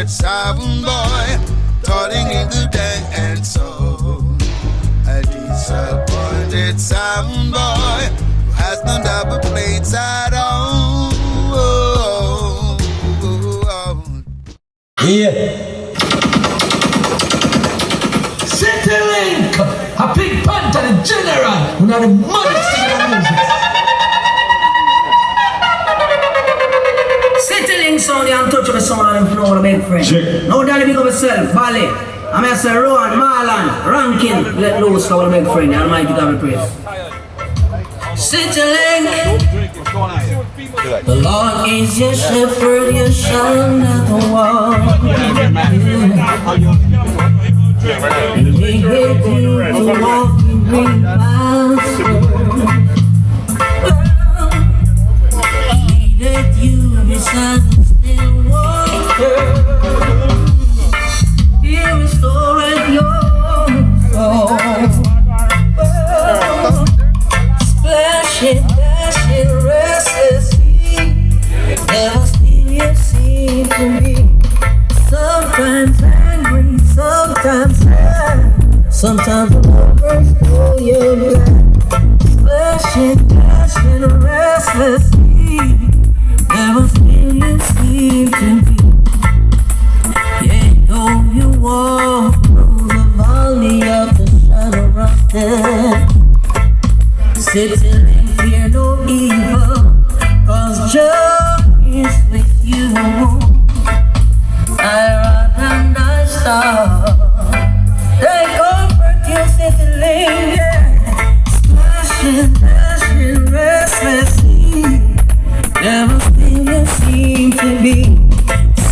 that sound boy, turning into dance soul. A disappointed sound boy who has no double plates at all. Yeah. City Link, a Pink Panther, the general, one of the Majesty of the music. City Link sound, the untouchable sound of the flow, the big friend. Check. Now, Daddy, big up yourself, Valley. I'm going to say Rowan, Marlon, Rankin, let loose for the big friend, the Almighty God we praise. City Link. The Lord is your shepherd, you shall not walk. And he gave you to walk in green pastures. He leadeth you beside the still water. He restored your soul. Splashing, dashing, restless feet. Never still you seem to me. Sometimes angry, sometimes sad. Sometimes the lovers know you're bad. Splashing, dashing, restless feet. Never still you seem to be. Yet though you walk through the valley of the shadow of death, City Link, fear no evil, 'cause joy is with you. I run and I stop. They comfort you, City Link, yeah. Splashing, dashing, restless sea. Never still you seem to be.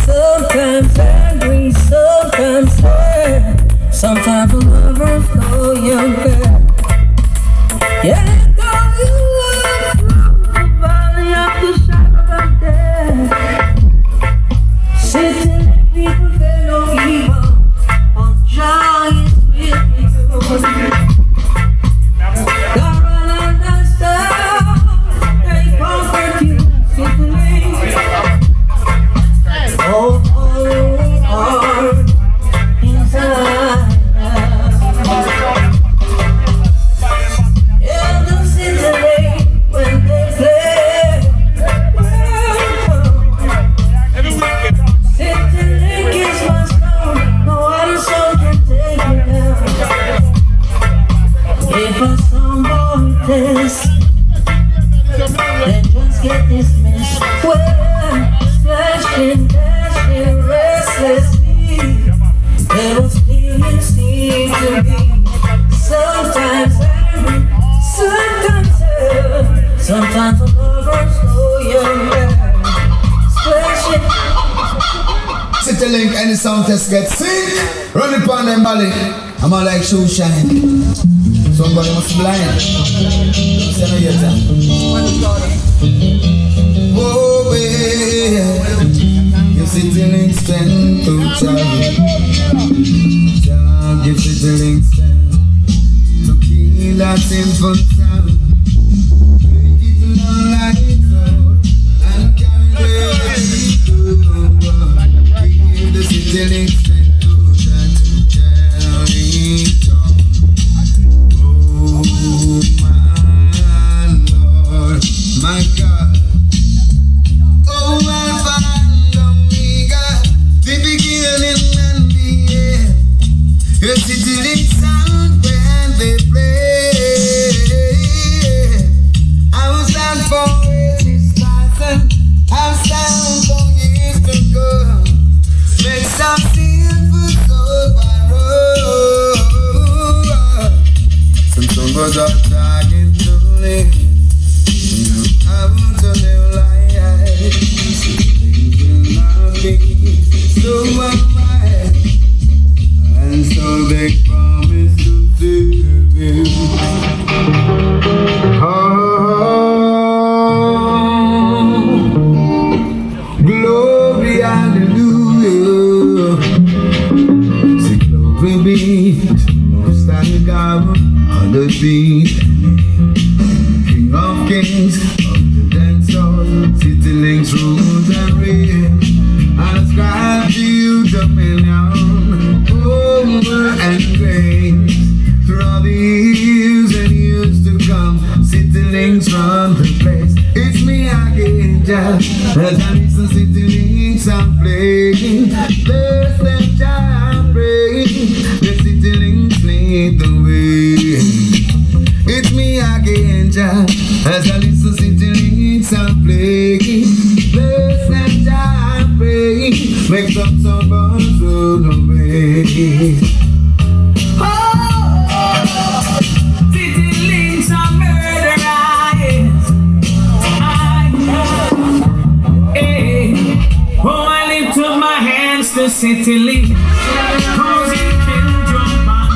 Sometimes angry, sometimes sad. Sometimes the lovers know you're bad. Yeah, though you walk through the valley of the shadow of death, City Link, people fear no evil, for joy is with you. God run and I stop, they comfort you, City Link. Oh, heart inside. Yeah, the City Link, when they play. City Link is my stone, no other song can take me down. If a song boy test, then just get dismissed. Well, splashing, dashing, restless feet. Never still you seem to be. Sometimes angry, sometimes sad. Sometimes the lovers know you're bad. Splashing. City Link, any sound test get sick. Run it on them belly. I'm all like shoe shine. Somebody must be blind. Don't say no yet. Oh, yeah. Your City Link stand to charge. Give City Link stand to kill that sinful sound. Break it down like gold and carry it to the world. Give the City Link stand to carry it on. Oh my Lord, my God. Oh, Alpha and Omega, the beginning and the end. Your City Link sound when they play. I was down for this life, I'm down for years to go. Make some sinful soul borrow. Some songs are trying to live. I want to live like so am I, and so they promise to serve you. Oh, glory, hallelujah. Say glory be to Most High God, on the beat, King of Kings, of the dance hall, City Link's rules and reign. I ascribe to you like an angel as I listen to the lyrics and play. Bless and I pray, make some someone through the way. City links are murder eyes. Oh, I lift up my hands to City Links, cause you can jump on.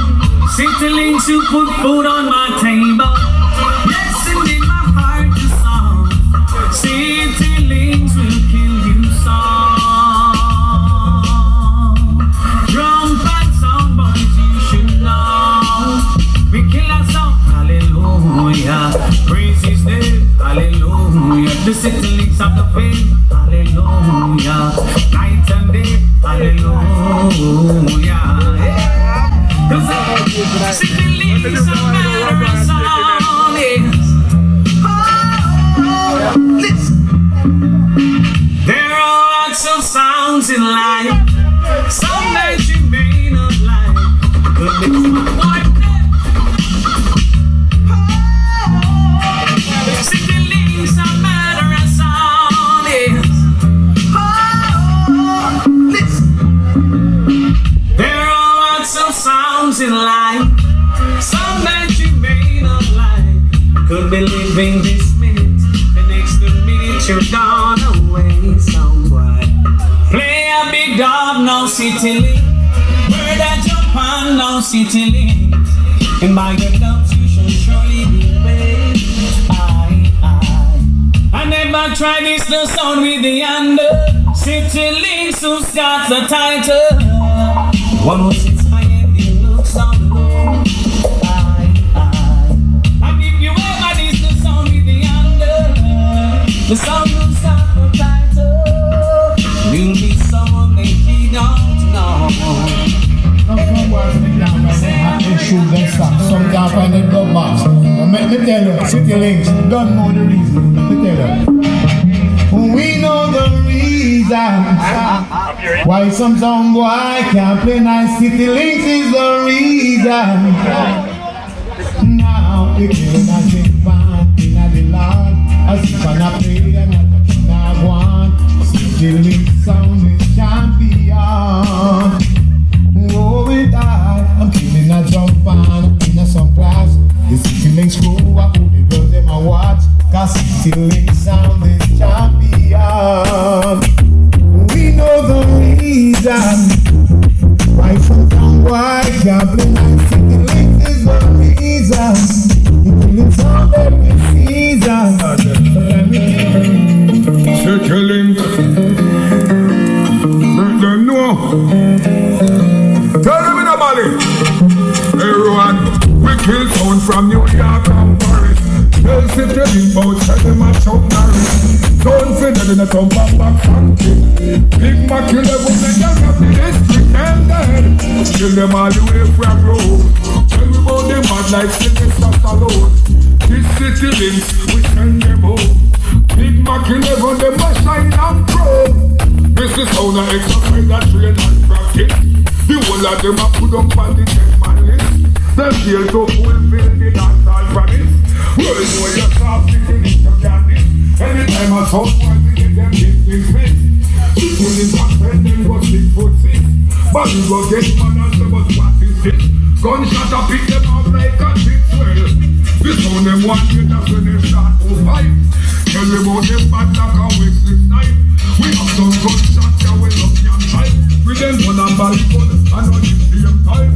City Links, you put food on my table. Yes, and in my heart a song. City Links will kill you song. Drum and sound boys, you should know. We kill our song, hallelujah. Praise his name, hallelujah. The City Links of the faith, hallelujah. Night and day, hallelujah. Cause City Links are murderous sound is. Listen. There are lots of sounds in life. Some that you may not like. But it's my wife. City Links are murderous sound is. Listen. There are lots of sounds in life. Some that you may not like. Could be living this minute, the next minute you're gone away. Somewhere play a big dog, no City Link. Bird a jump on, no City Link. And by your doubts you should surely be paid. I never tried this the sound with the under. City Links who's got the title. One who sits high and he looks on low. And if you ever this the sound with the under, the sound who's got the title will be someone that he don't know. Some can't find the DUBS. Let me tell you, City Links don't know the reason. Let me tell you. We know the reason why some boy can't play nice. City Links is the reason. Now we kill nothing fun in the Lord. As if I play and I want. City Links sound is champion. Oh, with I'm keeping a jump on in a some class. The City Links crew, I put the girls in my watch. Cause City Links sound is champion. We know the reason why some boy can't play nice. City Links is the reason. City Links sound every season. City Links, make them know. Tell them in a Mali. Everyone, we kill sound from New York and Paris. Tell City Links about tell them a Chuck Norris. Don't fit in a thump and back funky. Big Mac kill them when they get up the district and dead. Kill them all the way from road. Tell me about them mad like Sylvester Stallone. This City Links, we send them home. Big Mac kill them when they must shine and pro. This is how the exercise that train and practice. The whole of them are put up on the 10-man list. They fail to fulfill the dancehall promise. Well, you know you're soft, City Links to get this. Anytime I saw one, we get them big things fixed. People in back then, they go 6'6". But you go get man and say, but what is this? Gunshot a pick them up like a 6-12. We saw them one year, that's when they start to fight. Tell me about them bad like a Wesley Snipe. We have some gunshots, yeah, we love young type. We then one and ball gun, and on the same time.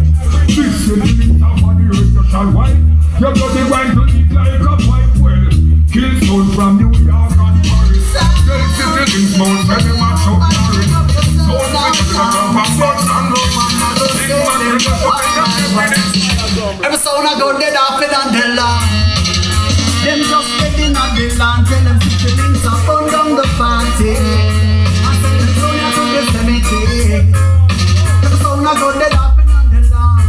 This City Links have on the earth, you shall wipe. Your bloody right to eat like a pipe well. Kill sound from New York and Paris. Tell City Links Mount, tell them a Chuck Norris. Sound with the gun from Boston and Roman. Big man in the fire, Every sound I go dead off it and the land. Them just getting on the land. Tell them City Links are burn down the party. I send the sound to the cemetery. Every sound I go dead off it and the land.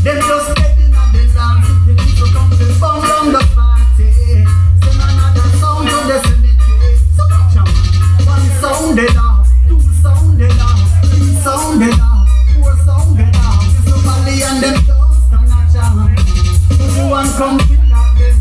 Them just getting on the land. City Links will come to burn down the party. Send another sound to the cemetery. So much one sound dead off, two sound dead off, three sound dead off, four sound dead off. Somebody and them just stand a chance. Everyone come kill that them.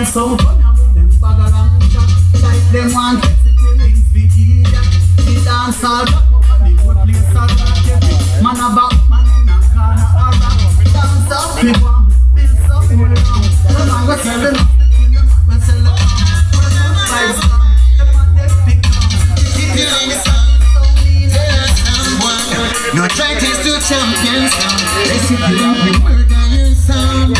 down so fun with them bag along shot. Like them want city links be idiot. The dance all back up and the good place all rock every man about man in a corner all rock. Dance up the one, build some more long. The man go sell them up the king, the man go sell them up. For the good vibes come, the man they pick up. City links so lean and someone. No try taste to champions. They sit down with murder your sound.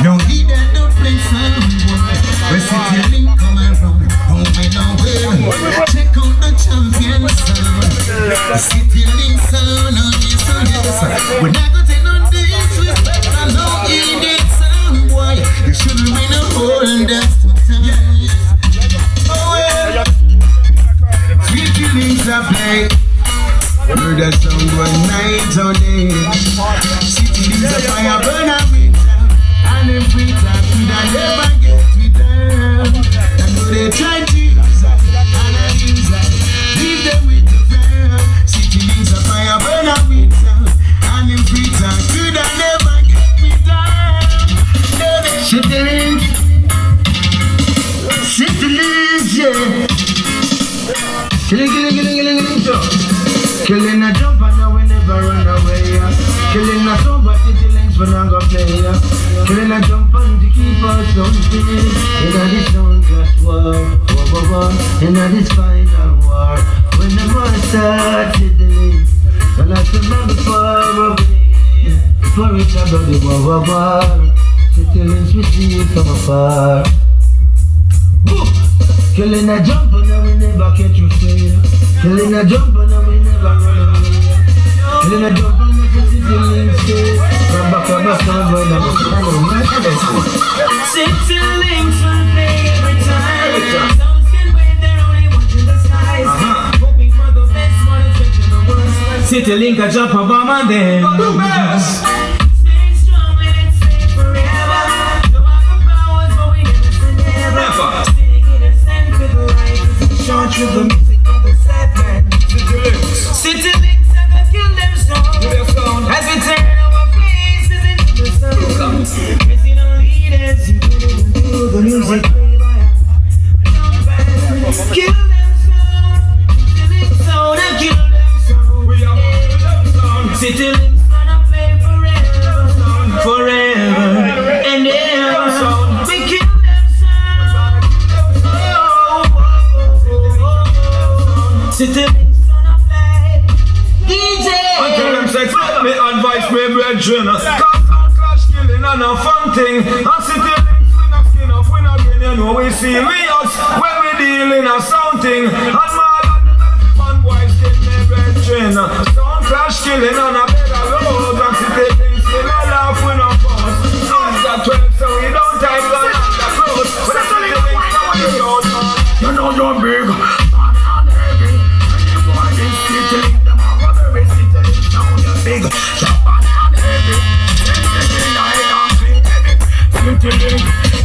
No he that no play someone. We city link come around. Oh we know well. Check out the champion sound. The city link sound on this one. We're not gonna take no disrespect. I know you did sound boy. You shouldn't win a whole dance to time. Oh well. City links are play. Murder sound one night or day. City links are fire burner with them. And if we talk to them, never get to them. I know they try to use us, and I use us. Leave them with the them. City links are fire burner with them. And if we talk to them, never get with them. City links. City links, yeah. Killing a jump and now we never run away. Killing a song but city links when I go play. Killing a jump and to keep us something. In a this sound clash war, in a this final war. When the war starts city links, and I remember far away. For each other the war. City links we see it from afar. Killing a jump and now we never catch you fail. Killing a jump and now we never run away. Killing a jump and now we city links stay. From back of us and run away. City links will play every time. Some skin wave, they're only watching the skies. Hoping for the best, but expecting the worst. City link a jump a bomb and then stay strong and it's safe forever. No other powers, but we never say never. Short with the music of the sad man. City links are gonna kill them sound. As we turn our faces into the sun. Missing our leaders, you couldn't do the music. Kill them sound. City links sound and kill them sound. City links gonna play forever, forever and ever. We kill them sound. City links gonna play. DJ. I tell them sex, me advice me brethren. Cause sound clash killing and a fun thing. And city links we not skin up, we not again, you know we serious. When we deal in a sound thing. And mad and the fun boys get me brethren. Sound clash killing and a better road. And city links we not laugh, we not fuss. After 12 so we don't type on the clothes. But the city links now we out. You know you're big. Big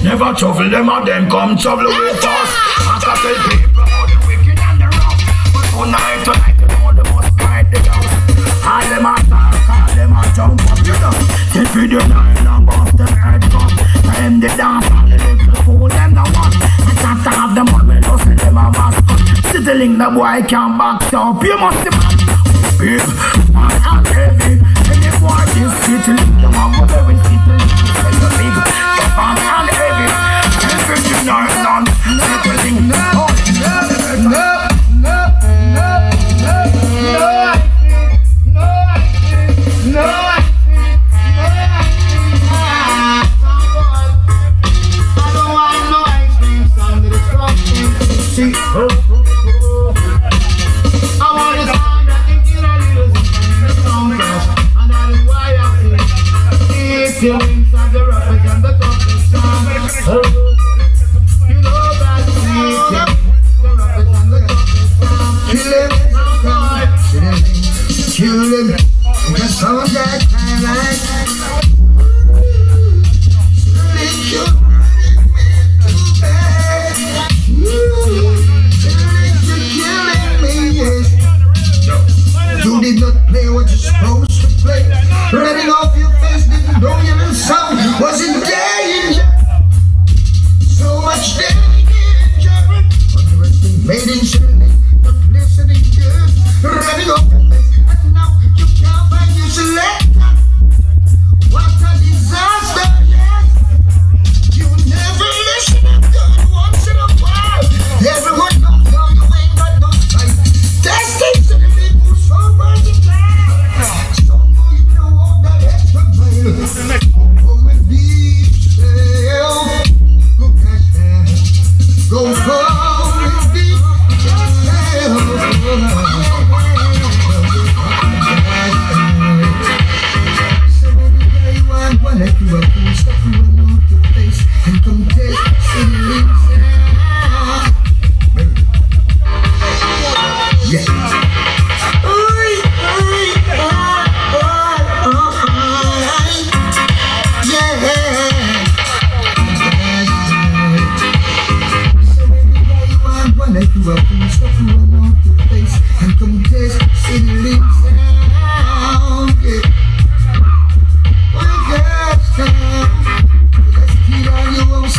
never trouble them and them come trouble with us. I can tell people how the wicked and the rough. But tonight, you know they must fight the house. All them a talk, all them a jump up, you know. Take video 9 and bust them head come. Them the dance and the little fool them the one. I can't have them on me, just let them a mask. City link the boy can't back up. You must be man. Big, man and heavy. And the boy is city link the man go very city link. Say you big, man and heavy. And 59 and city link. I want to sound that think you're a little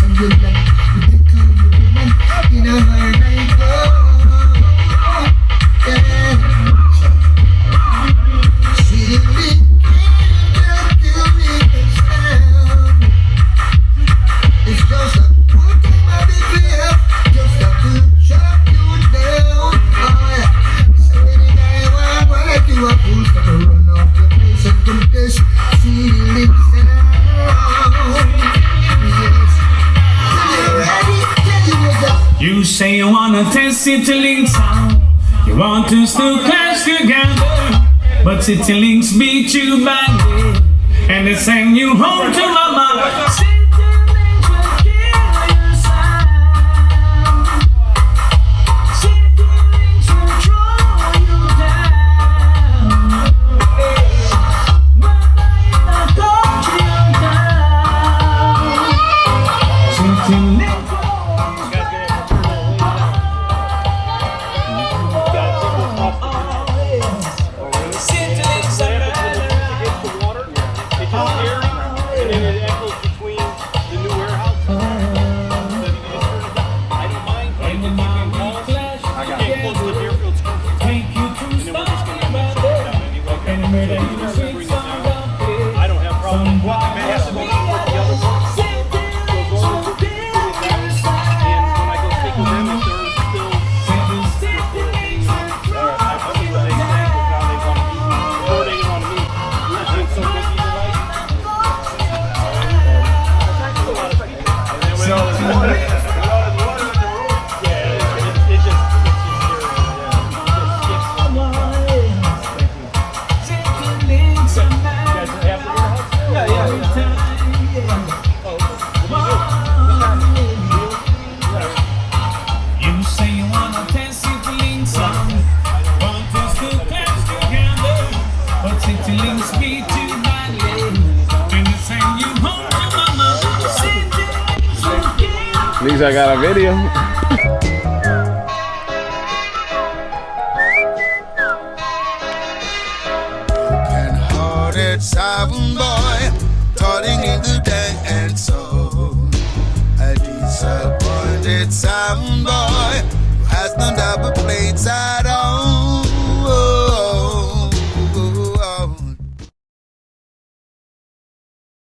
and you love you become the woman in a hard night. Yeah. See the big can't you make a sound. It's just a good time of the clear, just a good shot you down. Oh yeah. Say anything you want, but I do a full stop to run off your face and confess. Feeling sound. You say you wanna test City Links sound. You want us to clash together, but City Links beat you badly, and they send you home to mama. City Links will kill your sound. City Links will throw you down. Mama in a country town. City Links. At least I got a video. Broken-hearted sound boy, toiling in the day and soul. A disappointed sound boy who has no double plates.